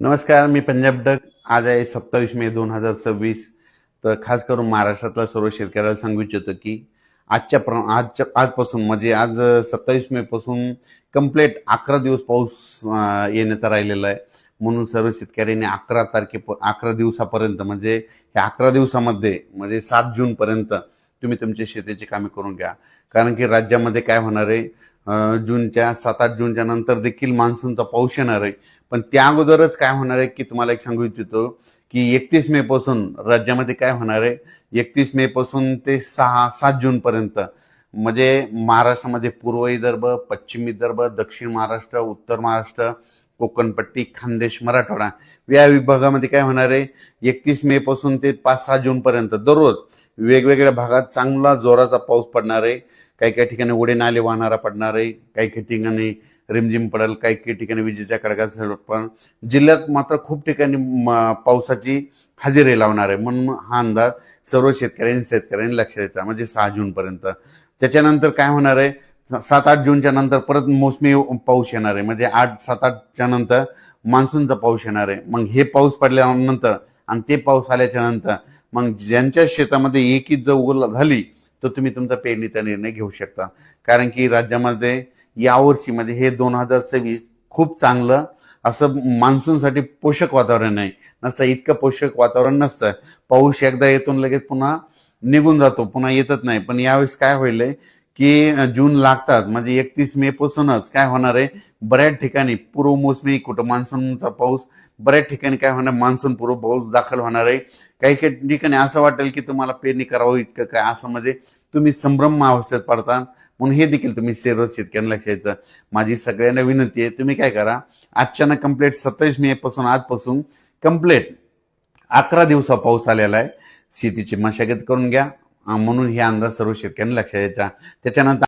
नमस्कार, मी पंजाब डक. आज आहे 27 मे 2026. तर खास करून महाराष्ट्रातल्या सर्व शेतकऱ्याला सांगू इच्छितो की आजपासून म्हणजे आज 27 मे पासून कंप्लीट 11 दिवस पाऊस येण्याचा राहिलेला आहे. म्हणून सर्व शेतकऱ्यांनी 11 दिवसापर्यंत म्हणजे या 11 दिवसामध्ये म्हणजे 7 जून पर्यंत तुम्ही तुमची शेतीची कामे करून घ्या. कारण की राज्यामध्ये काय होणार आहे, 7-8 जूनच्या नंतर देखील मान्सूनचा पाऊस येणार आहे. पण त्या अगोदरच काय होणार आहे की तुम्हाला एक सांगू इच्छितो की 31 मे पासून राज्यामध्ये काय होणार आहे, 31 मे पासून ते 6-7 जून पर्यंत म्हणजे महाराष्ट्रामध्ये पूर्व विदर्भ, पश्चिम विदर्भ, दक्षिण महाराष्ट्र, उत्तर महाराष्ट्र, कोकणपट्टी, खानदेश, मराठवाडा या विभागामध्ये काय होणार आहे, 31 मे पासून ते 5-6 जून पर्यंत दररोज वेगवेगळ्या भागात चांगला जोराचा पाऊस पडणार आहे. काही काही ठिकाणी ओढे नाले वाहणारा पडणार आहे, काही काही ठिकाणी रिमझिम पडेल, काही काही ठिकाणी विजेच्या कडकडाटासह पण जिल्ह्यात मात्र खूप ठिकाणी पावसाची हजेरी लावणार आहे. म्हणून हा अंदाज सर्व शेतकऱ्यांनी लक्षात द्यायचा, म्हणजे 6 जून पर्यंत. त्याच्यानंतर काय होणार आहे, 7-8 जूनच्या नंतर परत मोसमी पाऊस येणार आहे, म्हणजे 8-7-8च्या नंतर मान्सूनचा पाऊस येणार आहे. मग हे पाऊस पडल्यानंतर आणि ते पाऊस आल्याच्या नंतर मग ज्यांच्या शेतामध्ये एकच जर झाली तर तुम्ही तुमचा पेरणीचा निर्णय घेऊ शकता. कारण की राज्यामध्ये यावर्षी म्हणजे हे 2026 खूप चांगलं असं मान्सूनसाठी पोषक वातावरण आहे. नसतं इतकं पोषक वातावरण नसतं. पाऊस एकदा येतो लगेच पुन्हा निघून जातो, पुन्हा येतच नाही. पण यावेळेस काय होईल की जून लागतात म्हणजे 31 मे पासूनच काय होणार आहे, बऱ्याच ठिकाणी पूर्व मोसमी कुठं मान्सूनचा पाऊस, बऱ्याच ठिकाणी काय होणार, मान्सून पूर्व पाऊस दाखल होणार आहे. काही काही ठिकाणी असं वाटेल की तुम्हाला पेरणी करावं इतकं काय, असं म्हणजे तुम्ही संभ्रम अवस्थेत पडता. म्हणून हे देखील तुम्ही सर्व शेतकऱ्यांना लक्षात द्यायचं. माझी सगळ्यांना विनंती आहे, तुम्ही काय करा, आजच्यानं कंप्लीट 27 मे पासून आजपासून कंप्लीट 11 दिवसा पाऊस आलेला आहे. शेतीची मशागत करून घ्या. म्हणून हे अंदाज सर्व शेतकऱ्यांनी लक्षात द्यायचा. त्याच्यानंतर